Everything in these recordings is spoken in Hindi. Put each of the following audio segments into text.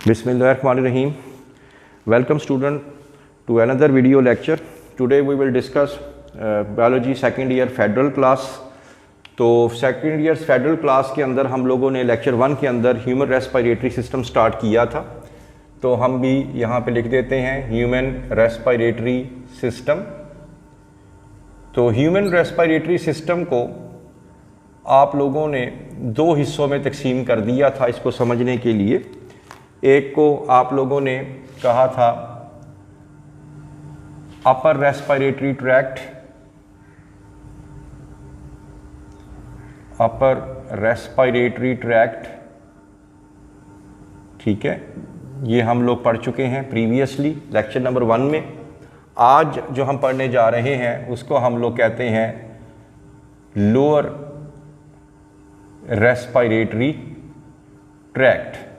Bismillahirrahmanirrahim. Welcome student to another video lecture. Today we will discuss biology second year federal class. तो सेकेंड ईयर फेडरल क्लास के अंदर हम लोगों ने लेक्चर 1 के अंदर ह्यूमन रेस्पिरेटरी सिस्टम स्टार्ट किया था। तो हम भी यहाँ पे लिख देते हैं ह्यूमन रेस्पिरेटरी सिस्टम। तो ह्यूमन रेस्पिरेटरी सिस्टम को आप लोगों ने दो हिस्सों में तकसीम कर दिया था इसको समझने के लिए। एक को आप लोगों ने कहा था upper respiratory tract, upper respiratory tract, ठीक है, ये हम लोग पढ़ चुके हैं प्रीवियसली लेक्चर नंबर 1 में। आज जो हम पढ़ने जा रहे हैं उसको हम लोग कहते हैं लोअर रेस्पिरेटरी ट्रैक्ट।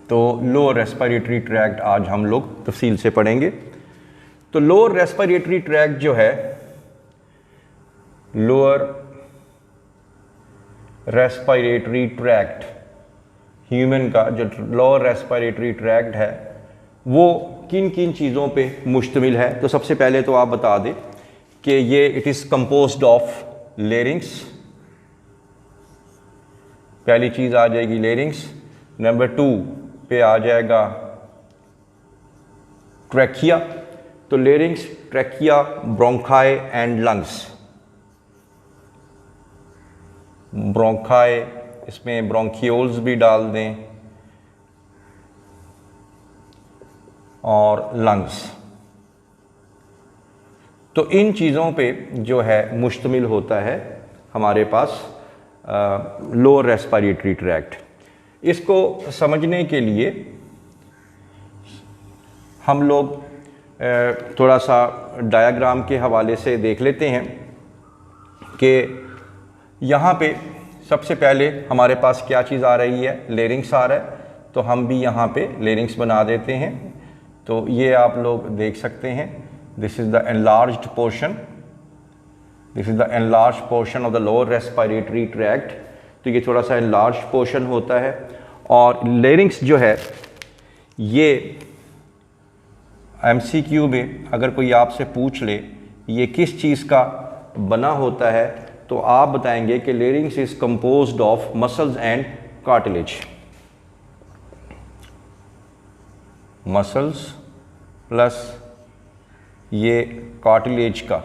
तो लोअर रेस्पिरेटरी ट्रैक्ट आज हम लोग तफसील से पढ़ेंगे। तो लोअर रेस्पिरेटरी ट्रैक्ट जो है, लोअर रेस्पिरेटरी ट्रैक्ट, ह्यूमन का जो लोअर रेस्पिरेटरी ट्रैक्ट है वो किन किन चीज़ों पे मुश्तमिल है। तो सबसे पहले तो आप बता दें कि ये it is composed of larynx. पहली चीज़ आ जाएगी लेरिंग्स। नंबर 2 पे आ जाएगा ट्रैकिया। तो larynx, trachea, bronchi and lungs. Bronchi, इसमें ब्रोंकियोल्स भी डाल दें, और लंग्स। तो इन चीज़ों पे जो है मुश्तमिल होता है हमारे पास लोअर रेस्पिरेटरी ट्रैक्ट। इसको समझने के लिए हम लोग थोड़ा सा डायग्राम के हवाले से देख लेते हैं कि यहाँ पे सबसे पहले हमारे पास क्या चीज़ आ रही है, लेरिंग्स आ रहा है। तो हम भी यहाँ पे लेरिंग्स बना देते हैं। तो ये आप लोग देख सकते हैं, this is the enlarged portion, this is the enlarged portion of the lower respiratory tract. तो ये थोड़ा सा एनलार्ज्ड पोर्शन होता है। और लेरिंग्स जो है ये MCQ में अगर कोई आपसे पूछ ले ये किस चीज़ का बना होता है तो आप बताएंगे कि larynx is composed of muscles and cartilage. Muscles plus ये कार्टिलेज का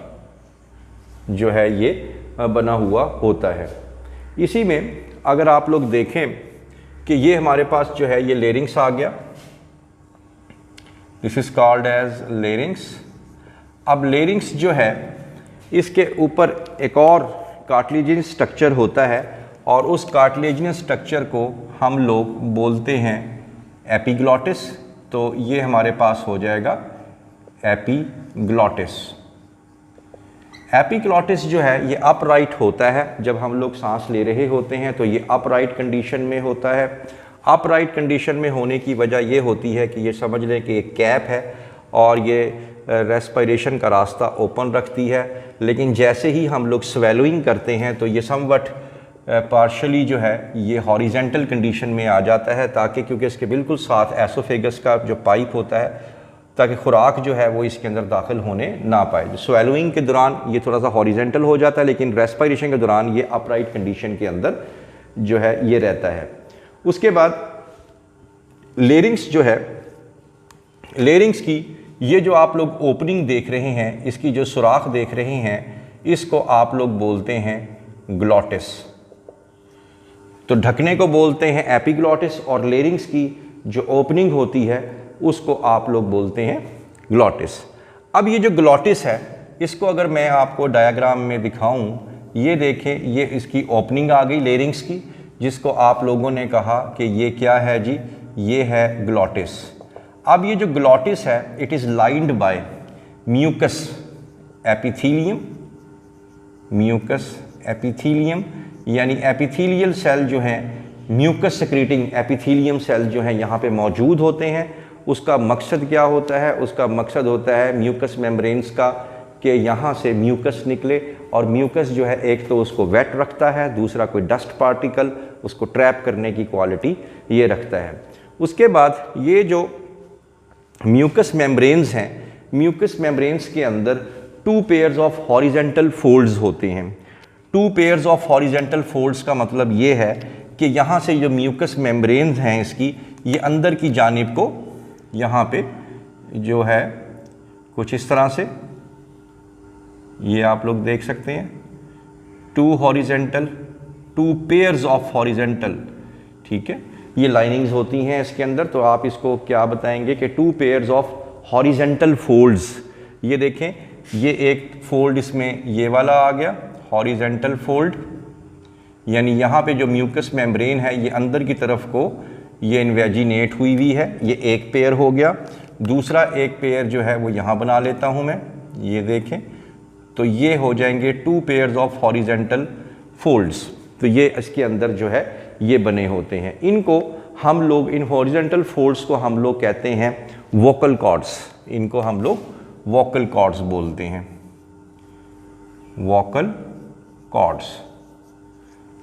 जो है ये बना हुआ होता है। इसी में अगर आप लोग देखें कि ये हमारे पास जो है ये लेरिंग्स आ गया, this is called as larynx. अब लेरिंग्स जो है इसके ऊपर एक और कार्टिलेजिनस स्ट्रक्चर होता है और उस कार्टिलेजिनस स्ट्रक्चर को हम लोग बोलते हैं एपिग्लॉटिस। तो ये हमारे पास हो जाएगा एपिग्लॉटिस। एपिग्लॉटिस जो है ये अपराइट होता है। जब हम लोग सांस ले रहे होते हैं तो ये अपराइट कंडीशन में होता है। अपराइट कंडीशन में होने की वजह ये होती है कि ये समझ लें कि एक कैप है और ये रेस्पिरेशन का रास्ता ओपन रखती है। लेकिन जैसे ही हम लोग स्वेलोइंग करते हैं तो ये समवट पार्शली जो है ये हॉरिजेंटल कंडीशन में आ जाता है, ताकि क्योंकि इसके बिल्कुल साथ एसोफेगस का जो पाइप होता है ताकि खुराक जो है वो इसके अंदर दाखिल होने ना पाए। स्वेलोइंग के दौरान ये थोड़ा सा हॉरिजेंटल हो जाता है, लेकिन रेस्पिरेशन के दौरान ये अपराइट कंडीशन के अंदर जो है ये रहता है। उसके बाद लेरिंग्स जो है, लेरिंग्स की ये जो आप लोग ओपनिंग देख रहे हैं, इसकी जो सुराख देख रहे हैं, इसको आप लोग बोलते हैं ग्लॉटिस। तो ढकने को बोलते हैं एपिग्लॉटिस और लेरिंग्स की जो ओपनिंग होती है उसको आप लोग बोलते हैं ग्लॉटिस। अब ये जो ग्लॉटिस है इसको अगर मैं आपको डायग्राम में दिखाऊं, ये देखें, ये इसकी ओपनिंग आ गई लेरिंग्स की, जिसको आप लोगों ने कहा कि ये क्या है जी, ये है ग्लॉटिस। अब ये जो ग्लॉटिस है it is lined by mucous epithelium, mucous epithelium, यानी एपिथीलियल सेल जो हैं, म्यूकस सेक्रेटिंग एपिथीलियम सेल जो हैं यहाँ पे मौजूद होते हैं। उसका मकसद क्या होता है? उसका मकसद होता है म्यूकस मेम्ब्रेन्स का कि यहाँ से म्यूकस निकले, और म्यूकस जो है एक तो उसको वेट रखता है, दूसरा कोई डस्ट पार्टिकल उसको ट्रैप करने की क्वालिटी ये रखता है। उसके बाद ये जो म्यूकस मेम्ब्रेन्स हैं, म्यूकस मेम्ब्रेन्स के अंदर 2 पेयर्स ऑफ हॉरिजेंटल फोल्ड्स होते हैं। 2 पेयर्स ऑफ हॉरिजेंटल फोल्ड्स का मतलब ये है कि यहाँ से जो म्यूकस मेम्ब्रेन्स हैं इसकी, ये अंदर की जानिब को यहाँ पे जो है कुछ इस तरह से, ये आप लोग देख सकते हैं 2 हॉरिजेंटल, 2 पेयर्स ऑफ हॉरिजेंटल, ठीक है, ये लाइनिंग्स होती हैं इसके अंदर। तो आप इसको क्या बताएंगे कि 2 पेयर्स ऑफ हॉरिजेंटल फोल्ड्स। ये देखें, ये एक फोल्ड इसमें ये वाला आ गया हॉरिजेंटल फोल्ड, यानी यहाँ पे जो म्यूकस मेम्ब्रेन है ये अंदर की तरफ को ये इन्वेजिनेट हुई हुई है, ये एक पेयर हो गया। दूसरा एक पेयर जो है वो यहाँ बना लेता हूँ मैं, ये देखें, तो ये हो जाएंगे 2 पेयर्स ऑफ हॉरिजेंटल फोल्ड्स। तो ये इसके अंदर जो है ये बने होते हैं। इनको हम लोग, इन हॉरिजेंटल फोल्ड्स को हम लोग कहते हैं वोकल कॉर्ड्स। इनको हम लोग वोकल कॉर्ड्स बोलते हैं, वोकल कॉर्ड्स।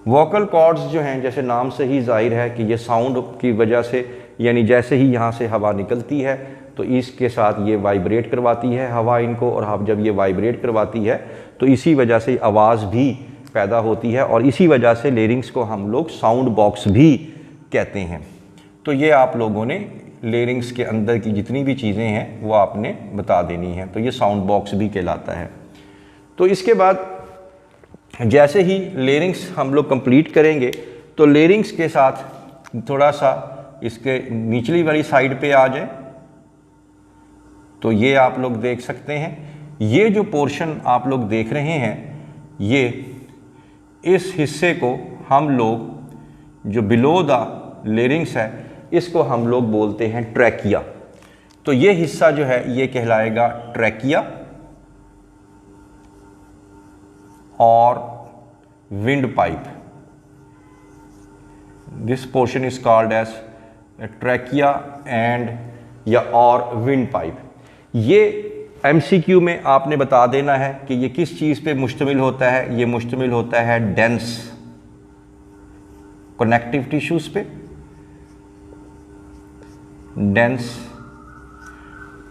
वोकल कॉर्ड्स जो हैं, जैसे नाम से ही जाहिर है कि ये साउंड की वजह से, यानी जैसे ही यहाँ से हवा निकलती है तो इसके साथ ये वाइब्रेट करवाती है हवा इनको, और अब जब ये वाइब्रेट करवाती है तो इसी वजह से आवाज़ भी पैदा होती है, और इसी वजह से लेरिंग्स को हम लोग साउंड बॉक्स भी कहते हैं। तो ये आप लोगों ने लेरिंग्स के अंदर की जितनी भी चीज़ें हैं वो आपने बता देनी है, तो ये साउंड बॉक्स भी कहलाता है। तो इसके बाद जैसे ही लेरिंग्स हम लोग कंप्लीट करेंगे तो लेरिंग्स के साथ थोड़ा सा इसके निचली वाली साइड पे आ जाए, तो ये आप लोग देख सकते हैं, ये जो पोर्शन आप लोग देख रहे हैं, ये इस हिस्से को हम लोग जो बिलो द लेरिंग्स है इसको हम लोग बोलते हैं ट्रैकिया। तो ये हिस्सा जो है ये कहलाएगा ट्रैकिया, और windpipe, this portion is called as trachea and या और विंड पाइप। ये एमसीक्यू में आपने बता देना है कि ये किस चीज़ पे मुश्तमिल होता है। ये मुश्तमिल होता है डेंस कनेक्टिव टिश्यूज़ पे, डेंस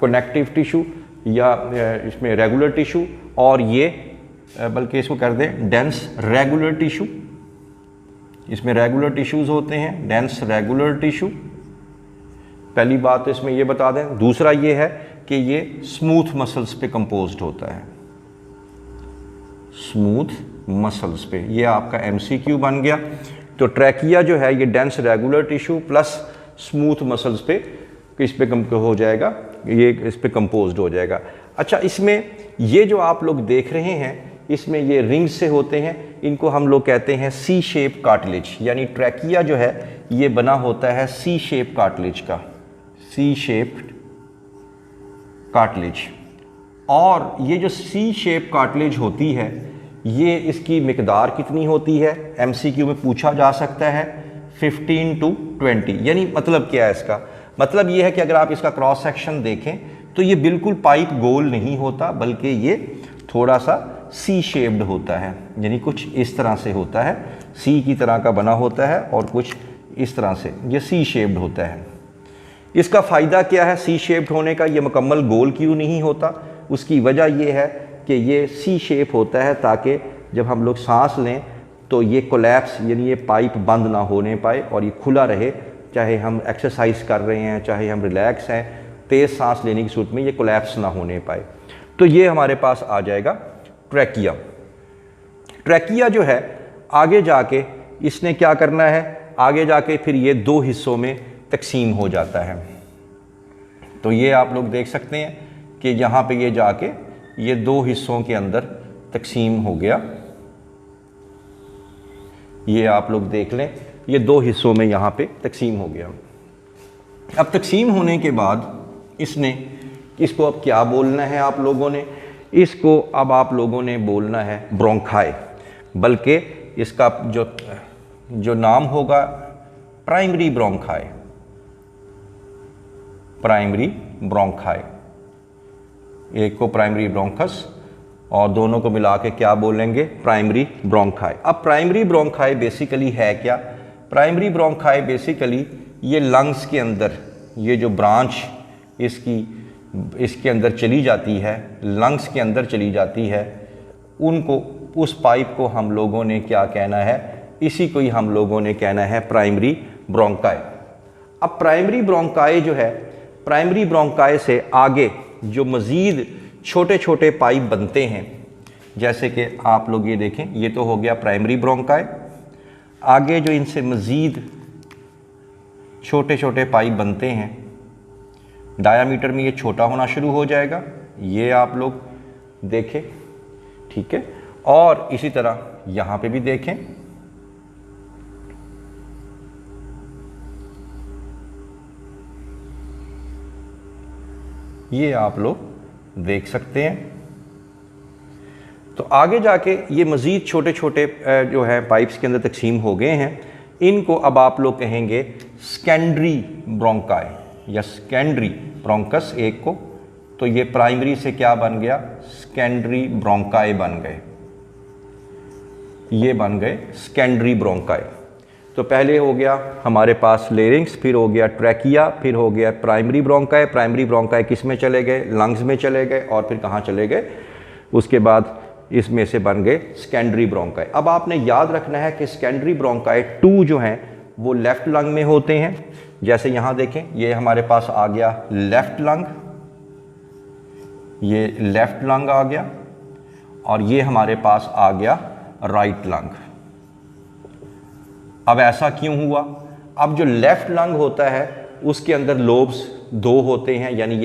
कनेक्टिव टिश्यू, या इसमें रेगुलर टिश्यू, और ये बल्कि इसको कर दें डेंस रेगुलर टिश्यू। इसमें रेगुलर टिश्यूज़ होते हैं, डेंस रेगुलर टिश्यू। पहली बात तो इसमें ये बता दें। दूसरा ये है कि ये स्मूथ मसल्स पे कंपोज्ड होता है, स्मूथ मसल्स पे। ये आपका एमसीक्यू बन गया। तो ट्रैकिया जो है ये dense regular tissue plus smooth muscles पे इस पे हो जाएगा, ये इस पे कंपोज्ड हो जाएगा। अच्छा, इसमें ये जो आप लोग देख रहे हैं इसमें ये रिंग्स से होते हैं, इनको हम लोग कहते हैं सी शेप कार्टिलेज। यानी ट्रैकिया जो है ये बना होता है सी शेप कार्टिलेज का, सी शेप्ड कार्टिलेज। और ये जो सी शेप कार्टिलेज होती है ये इसकी मिकदार कितनी होती है, एमसीक्यू में पूछा जा सकता है, 15 to 20। यानी मतलब क्या है इसका, मतलब ये है कि अगर आप इसका क्रॉस सेक्शन देखें तो ये बिल्कुल पाइप गोल नहीं होता, बल्कि ये थोड़ा सा सी शेप्ड होता है, यानी कुछ इस तरह से होता है, सी की तरह का बना होता है, और कुछ इस तरह से ये सी शेप्ड होता है। इसका फ़ायदा क्या है सी शेप्ड होने का, ये मुकम्मल गोल क्यों नहीं होता? उसकी वजह ये है कि ये सी शेप होता है ताकि जब हम लोग सांस लें तो ये कोलैप्स, यानी ये पाइप बंद ना होने पाए और ये खुला रहे, चाहे हम एक्सरसाइज कर रहे हैं, चाहे हम रिलैक्स हैं, तेज़ सांस लेने की सूरत में ये कोलैप्स ना होने पाए। तो ये हमारे पास आ जाएगा ट्रैकिया। ट्रैकिया जो है आगे जाके इसने क्या करना है, आगे जाके फिर ये 2 हिस्सों में तकसीम हो जाता है। तो ये आप लोग देख सकते हैं कि यहाँ पे ये जाके ये 2 हिस्सों के अंदर तकसीम हो गया। ये आप लोग देख लें, ये 2 हिस्सों में यहाँ पे तकसीम हो गया। अब तकसीम होने के बाद इसको अब क्या बोलना है आप लोगों ने, इसको अब आप लोगों ने बोलना है ब्रोंकाई, बल्कि इसका जो नाम होगा प्राइमरी ब्रोंकाई, प्राइमरी ब्रोंकाई। एक को प्राइमरी ब्रोंकस और दोनों को मिला के क्या बोलेंगे, प्राइमरी ब्रोंकाई। अब प्राइमरी ब्रोंकाई बेसिकली है क्या? प्राइमरी ब्रोंकाई बेसिकली ये लंग्स के अंदर, ये जो ब्रांच इसके अंदर चली जाती है, लंग्स के अंदर चली जाती है, उनको, उस पाइप को हम लोगों ने क्या कहना है, इसी को ही हम लोगों ने कहना है प्राइमरी ब्रोंकाई। अब प्राइमरी ब्रोंकाई जो है, प्राइमरी ब्रोंकाई से आगे जो मज़ीद छोटे छोटे पाइप बनते हैं, जैसे कि आप लोग ये देखें, ये तो हो गया प्राइमरी ब्रोंकाई। आगे जो इनसे मज़ीद छोटे छोटे पाइप बनते हैं, डायामीटर में ये छोटा होना शुरू हो जाएगा, ये आप लोग देखें, ठीक है। और इसी तरह यहाँ पे भी देखें, ये आप लोग देख सकते हैं। तो आगे जाके ये मज़ीद छोटे छोटे जो है पाइप्स के अंदर तकसीम हो गए हैं, इनको अब आप लोग कहेंगे सेकेंडरी ब्रोंकाई या सेकेंडरी ब्रोंकस एक को। तो ये प्राइमरी से क्या बन गया, सेकेंडरी ब्रोंकाई बन गए, ये बन गए सेकेंडरी ब्रोंकाई। तो पहले हो गया हमारे पास लेरिंग्स, फिर हो गया ट्रैकिया, फिर हो गया प्राइमरी ब्रोंकाई। प्राइमरी ब्रोंकाई किस में चले गए, लंग्स में चले गए, और फिर कहाँ चले गए, उसके बाद इसमें से बन गए सेकेंडरी ब्रोंकाई। अब आपने याद रखना है कि सेकेंडरी ब्रोंकाई 2 जो हैं वो लेफ़्ट लंग में होते हैं। जैसे यहाँ देखें, ये हमारे पास आ गया लेफ़्ट लंग, ये लेफ़्ट लंग आ गया, और ये हमारे पास आ गया राइट लंग। अब ऐसा क्यों हुआ, अब जो लेफ़्ट लंग होता है उसके अंदर लोब्स 2 होते हैं, यानी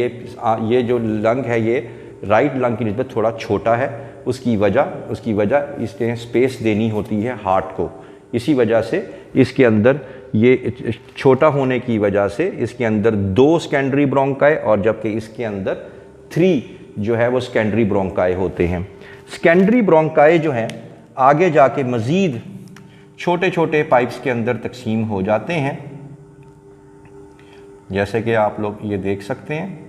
ये जो लंग है ये राइट लंग की निस्बत थोड़ा छोटा है। उसकी वजह इसके स्पेस देनी होती है हार्ट को, इसी वजह से इसके अंदर ये छोटा होने की वजह से इसके अंदर 2 सेकेंडरी ब्रोंकाई, और जबकि इसके अंदर 3 जो है वो सेकेंडरी ब्रोंकाई होते हैं। सेकेंडरी ब्रोंकाई जो हैं आगे जाके मज़ीद छोटे छोटे पाइप्स के अंदर तकसीम हो जाते हैं, जैसे कि आप लोग ये देख सकते हैं।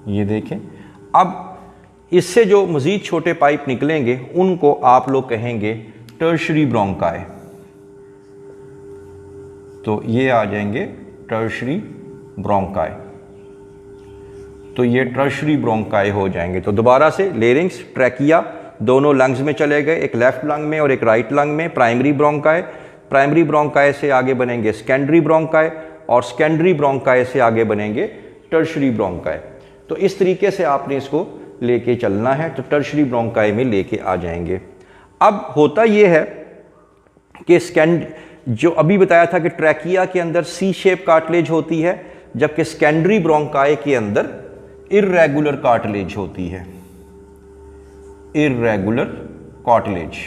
ये देखें, अब इससे जो मज़ीद छोटे पाइप निकलेंगे उनको आप लोग कहेंगे टर्शरी ब्रोंकाई। तो ये आ जाएंगे टर्शरी ब्रोंकाई, तो ये टर्शरी ब्रोंकाई हो जाएंगे। तो दोबारा से लेरिंग्स, ट्रैकिया दोनों लंग्स में चले गए, एक लेफ्ट लंग में और एक राइट लंग में। प्राइमरी ब्रोंकाई, प्राइमरी ब्रोंकाई से आगे बनेंगे सेकेंडरी ब्रोंकाई, और सेकेंडरी ब्रोंकाई से आगे बनेंगे टर्शरी ब्रोंकाई। तो इस तरीके से आपने इसको लेके चलना है, तो टर्शरी ब्रोंकाई में लेके आ जाएंगे। अब होता ये है कि जो अभी बताया था कि ट्रैकिया के अंदर सी शेप कार्टिलेज होती है, जबकि सेकेंडरी ब्रोंकाई के अंदर इर्रेगुलर कार्टिलेज होती है। इर्रेगुलर कार्टिलेज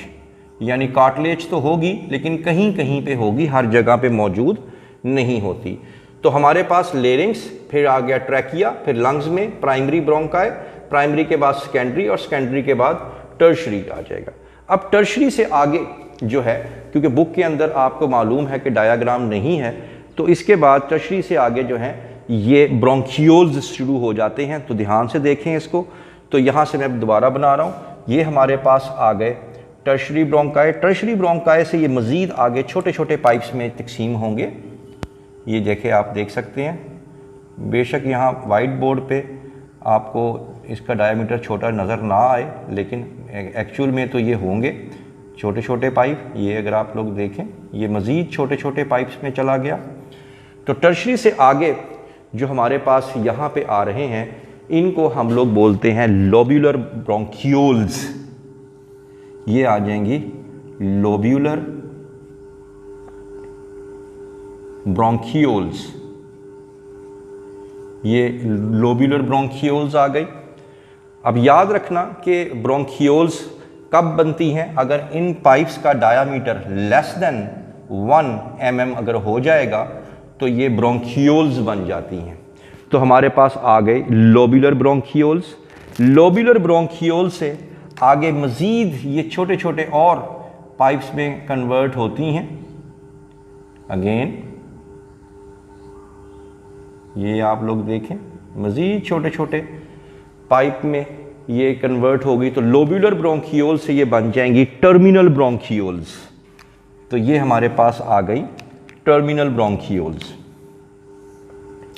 यानी कार्टिलेज तो होगी लेकिन कहीं कहीं पे होगी, हर जगह पे मौजूद नहीं होती। तो हमारे पास लेरिंग्स, फिर आ गया ट्रैकिया, फिर लंग्स में प्राइमरी ब्रोंकाई, प्राइमरी के बाद सेकेंडरी, और सेकेंडरी के बाद टर्शरी आ जाएगा। अब टर्शरी से आगे जो है, क्योंकि बुक के अंदर आपको मालूम है कि डायग्राम नहीं है, तो इसके बाद टर्शरी से आगे जो है ये ब्रोंकियोल्स शुरू हो जाते हैं। तो ध्यान से देखें इसको, तो यहाँ से मैं दोबारा बना रहा हूँ, ये हमारे पास आ गए टर्शरी ब्रोंकाई। टर्शरी ब्रोंकाई से ये मज़ीद आगे छोटे छोटे पाइप्स में तकसीम होंगे। ये देखें, आप देख सकते हैं, बेशक यहाँ वाइट बोर्ड पे आपको इसका डायमीटर छोटा नज़र ना आए, लेकिन एक्चुअल में तो ये होंगे छोटे छोटे पाइप। ये अगर आप लोग देखें, ये मज़ीद छोटे छोटे पाइप्स में चला गया। तो टर्शरी से आगे जो हमारे पास यहाँ पे आ रहे हैं, इनको हम लोग बोलते हैं लोब्यूलर ब्रोंकियोल्स। ये आ जाएंगी लोब्यूलर ब्रोंकियोल्स, ये लोब्यूलर ब्रोंकियोल्स आ गई। अब याद रखना कि ब्रोंकियोल्स कब बनती हैं, अगर इन पाइप्स का डायामीटर लेस देन 1 mm अगर हो जाएगा तो ये ब्रोंकियोल्स बन जाती हैं। तो हमारे पास आ गए लोब्यूलर ब्रोंकियोल्स। लोब्यूलर ब्रोंकियोल से आगे मज़ीद ये छोटे छोटे और पाइप्स में कन्वर्ट होती हैं। अगेन ये आप लोग देखें, मज़ीद छोटे छोटे पाइप में ये कन्वर्ट होगी तो लोब्यूलर ब्रोंकियोल से ये बन जाएंगी टर्मिनल ब्रोंकियोल्स। तो ये हमारे पास आ गई टर्मिनल ब्रोंकियोल्स।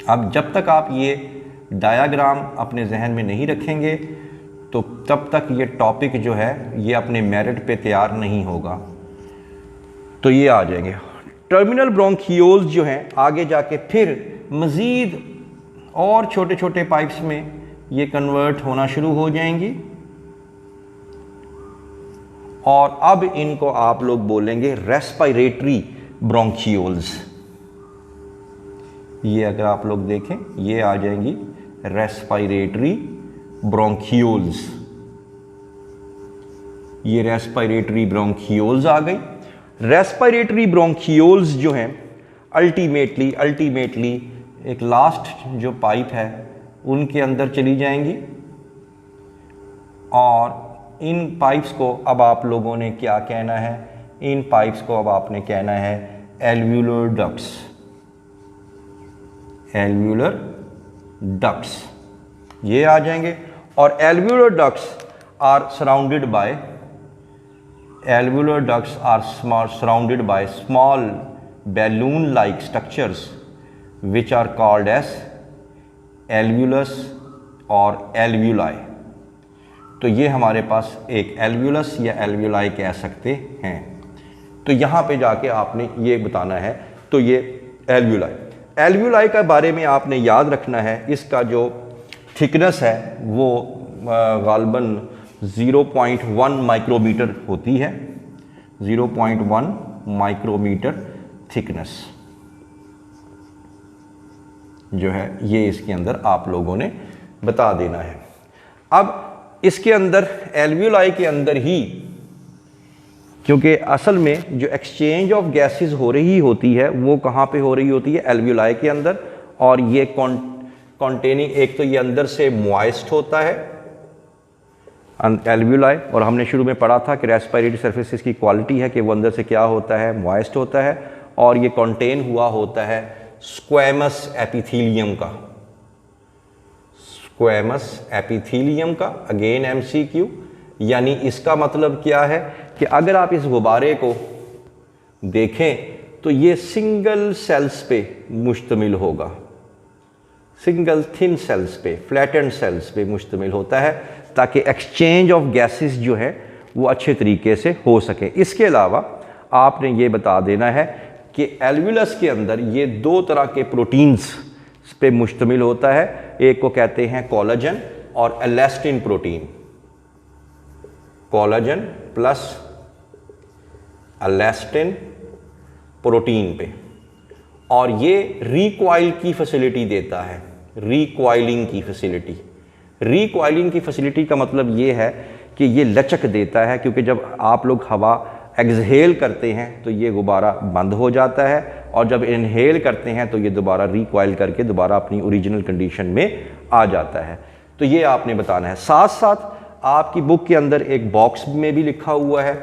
अब जब तक आप ये डायाग्राम अपने जहन में नहीं रखेंगे तो तब तक ये टॉपिक जो है ये अपने मेरिट पे तैयार नहीं होगा। तो ये आ जाएंगे टर्मिनल ब्रोंकियोल्स जो हैं, आगे जाके फिर मज़ीद और छोटे छोटे पाइप्स में ये कन्वर्ट होना शुरू हो जाएंगी और अब इनको आप लोग बोलेंगे रेस्पिरेटरी ब्रोंकियोल्स। ये अगर आप लोग देखें ये आ जाएंगी रेस्पिरेटरी ब्रोंकियोल्स। ये रेस्पिरेटरी ब्रोंकियोल्स आ गई। रेस्पिरेटरी ब्रोंकियोल्स जो हैं अल्टीमेटली एक लास्ट जो पाइप है उनके अंदर चली जाएंगी और इन पाइप्स को अब आप लोगों ने क्या कहना है, इन पाइप्स को अब आपने कहना है एल्व्यूलर डक्ट्स। एल्व्यूलर डक्ट्स ये आ जाएंगे और alveolar ducts are surrounded by surrounded by small balloon like structures which are called as alveolus और alveoli। तो ये हमारे पास एक एल्व्यूलस या एल्व्यूलाई कह सकते हैं। तो यहाँ पे जाके आपने ये बताना है। तो ये एल्व्यूलाई के बारे में आपने याद रखना है, इसका जो थिकनेस है वो गालबन 0.1 माइक्रोमीटर होती है। 0.1 माइक्रोमीटर थिकनेस जो है ये इसके अंदर आप लोगों ने बता देना है। अब इसके अंदर एल्व्यूलाई के अंदर ही, क्योंकि असल में जो एक्सचेंज ऑफ गैसेस हो रही होती है वो कहाँ पे हो रही होती है, एल्व्यूलाई के अंदर। और ये कॉन्टेनिंग, एक तो ये अंदर से मॉइस्ट होता है एल्व्यूलाई, और हमने शुरू में पढ़ा था कि रेस्पिरेटरी सरफेसेस की क्वालिटी है कि वो अंदर से क्या होता है, मॉइस्ट होता है। और ये कंटेन हुआ होता है स्क्वैमस एपिथेलियम का, स्क्वैमस एपिथेलियम का। अगेन एमसीक्यू, यानी इसका मतलब क्या है कि अगर आप इस गुब्बारे को देखें तो ये सिंगल सेल्स पे मुश्तमिल होगा, सिंगल थिन सेल्स पे, फ्लैटेंड सेल्स पे मुश्तमिल होता है, ताकि एक्सचेंज ऑफ गैसेस जो है वो अच्छे तरीके से हो सके। इसके अलावा आपने ये बता देना है कि एल्व्यूलस के अंदर ये दो तरह के प्रोटीन्स पे मुश्तमिल होता है। एक को कहते हैं कोलाजन और एलास्टिन प्रोटीन, कोलाजन प्लस एलास्टिन प्रोटीन पे। और ये रिकॉइल की फैसिलिटी देता है, रिकॉइलिंग की फैसिलिटी। रिकॉइलिंग की फैसिलिटी का मतलब ये है कि ये लचक देता है, क्योंकि जब आप लोग हवा एक्सहेल करते हैं तो ये गुब्बारा बंद हो जाता है, और जब इनहेल करते हैं तो ये दोबारा रिकॉइल करके दोबारा अपनी ओरिजिनल कंडीशन में आ जाता है। तो ये आपने बताना है। साथ साथ आपकी बुक के अंदर एक बॉक्स में भी लिखा हुआ है,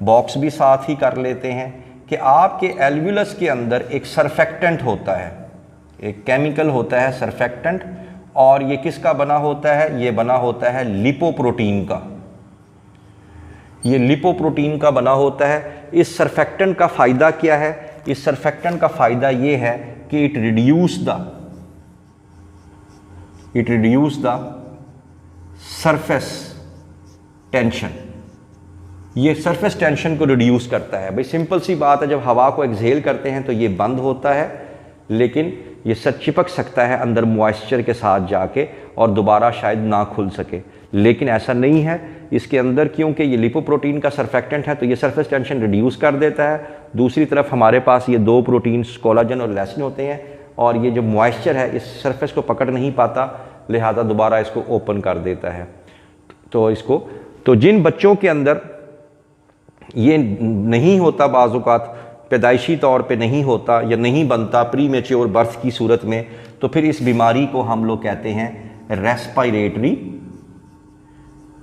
बॉक्स भी साथ ही कर लेते हैं कि आपके एल्व्यूलस के अंदर एक सरफेक्टेंट होता है, एक केमिकल होता है सरफेक्टेंट। और ये किसका बना होता है, ये बना होता है लिपोप्रोटीन का। ये लिपोप्रोटीन का बना होता है। इस सरफेक्टेंट का फ़ायदा क्या है, इस सरफेक्टेंट का फ़ायदा ये है कि it reduce the surface tension. ये सरफेस टेंशन को रिड्यूस करता है। भाई सिंपल सी बात है, जब हवा को एक्सहेल करते हैं तो ये बंद होता है, लेकिन ये सच चिपक सकता है अंदर मॉइस्चर के साथ जाके और दोबारा शायद ना खुल सके। लेकिन ऐसा नहीं है इसके अंदर, क्योंकि ये लिपोप्रोटीन का सरफेक्टेंट है तो ये सरफेस टेंशन रिड्यूस कर देता है। दूसरी तरफ हमारे पास ये दो प्रोटीन्स कोलाजन और एलास्टिन होते हैं, और ये जो मॉइस्चर है इस सरफेस को पकड़ नहीं पाता, लिहाजा दोबारा इसको ओपन कर देता है। तो जिन बच्चों के अंदर ये नहीं होता, बाज़-औक़ात पैदाइशी तौर पे नहीं होता या नहीं बनता प्री मैच्योर बर्थ की सूरत में, तो फिर इस बीमारी को हम लोग कहते हैं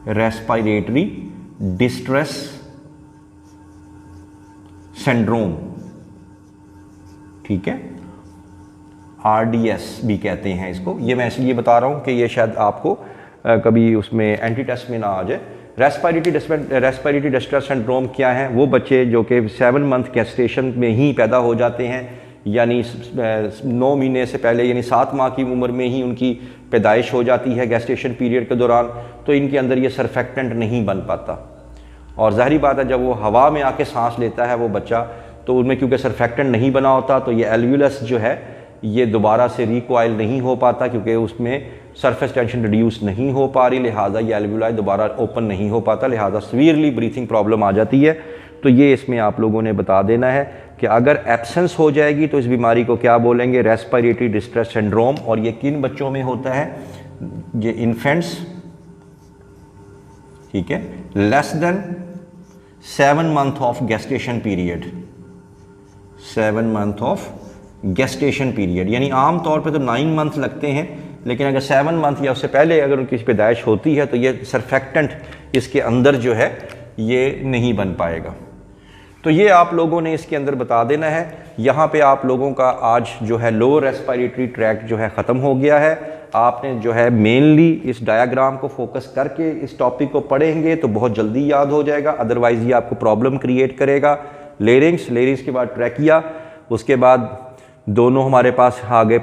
रेस्पिरेटरी डिस्ट्रेस सिंड्रोम। ठीक है, RDS भी कहते हैं इसको। ये मैं इसलिए बता रहा हूँ कि ये शायद आपको कभी उसमें एंटी टेस्ट में ना आ जाए। रेस्पिरेटरी डिस्ट्रेस सिंड्रोम क्या है? वो बच्चे जो कि 7 मंथ गेस्टेशन में ही पैदा हो जाते हैं, यानी 9 महीने से पहले, यानी 7 माह की उम्र में ही उनकी पैदाइश हो जाती है गेस्टेशन पीरियड के दौरान, तो इनके अंदर ये सरफेक्टेंट नहीं बन पाता। और ज़ाहिरी बात है, जब वो हवा में आके सांस लेता है वो बच्चा, तो उनमें क्योंकि सरफेक्टेंट नहीं बना होता, तो ये एल्व्यूलस जो है ये दोबारा से रिकॉइल नहीं हो पाता, क्योंकि उसमें सरफेस टेंशन रिड्यूस नहीं हो पा रही, लिहाजा ये एल्व्यूलाई दोबारा ओपन नहीं हो पाता, लिहाजा सीवियरली ब्रीथिंग प्रॉब्लम आ जाती है। तो ये इसमें आप लोगों ने बता देना है कि अगर एब्सेंस हो जाएगी तो इस बीमारी को क्या बोलेंगे? Respiratory distress syndrome. और ये किन बच्चों में होता है? ये इन्फेंट्स, ठीक है, less than 7 month of gestation period, 7 month of gestation period, यानी आम तौर पे तो 9 मंथ लगते हैं, लेकिन अगर 7 मंथ या उससे पहले अगर उनकी पैदाइश होती है तो ये सरफेक्टेंट इसके अंदर जो है ये नहीं बन पाएगा। तो ये आप लोगों ने इसके अंदर बता देना है। यहाँ पे आप लोगों का आज जो है लोअर रेस्पिरेटरी ट्रैक्ट जो है ख़त्म हो गया है। आपने जो है मेनली इस डायग्राम को फोकस करके इस टॉपिक को पढ़ेंगे तो बहुत जल्दी याद हो जाएगा, अदरवाइज़ ये आपको प्रॉब्लम क्रिएट करेगा। लेरिंग्स के बाद ट्रैकिया, उसके बाद दोनों हमारे पास आ गए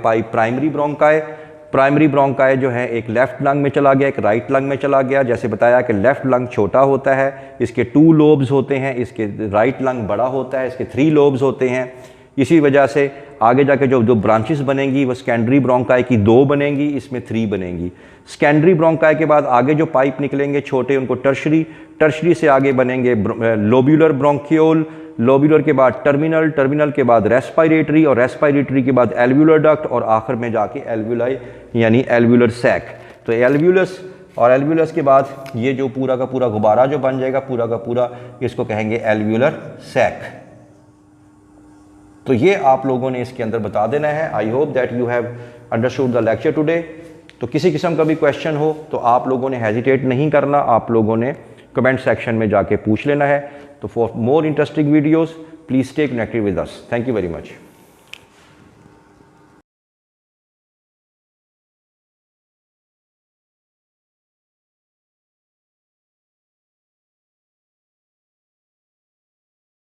प्राइमरी ब्रोंकाई जो है एक लेफ़्ट लंग में चला गया, एक राइट लंग में चला गया। जैसे बताया कि लेफ़्ट लंग छोटा होता है, इसके 2 लोब्स होते हैं, इसके राइट लंग बड़ा होता है, इसके 3 लोब्स होते हैं। इसी वजह से आगे जाके जो ब्रांचेस बनेंगी वो सेकेंडरी ब्रोंकाई की 2 बनेंगी, इसमें 3 बनेंगी। सेकेंडरी ब्रोंकाई के बाद आगे जो पाइप निकलेंगे छोटे, उनको टर्शरी से आगे बनेंगे लोब्यूलर ब्रोंकियोल, लोब्यूलर के बाद टर्मिनल के बाद रेस्पिरेटरी, और रेस्पिरेटरी के बाद एल्व्यूलर डक्ट, और आखिर में जाके एल्व्यूलाई यानी एल्व्यूलर सैक। तो एल्व्यूलस और एल्व्यूलस के बाद ये जो पूरा का पूरा गुब्बारा जो बन जाएगा पूरा का पूरा, इसको कहेंगे एल्व्यूलर सैक। तो ये आप लोगों ने इसके अंदर बता देना है। I hope that you have understood the lecture today. तो किसी किस्म का भी क्वेश्चन हो तो आप लोगों ने हेजिटेट नहीं करना, आप लोगों ने कमेंट सेक्शन में जाके पूछ लेना है। तो for more interesting videos please stay connected with us. Thank you very much.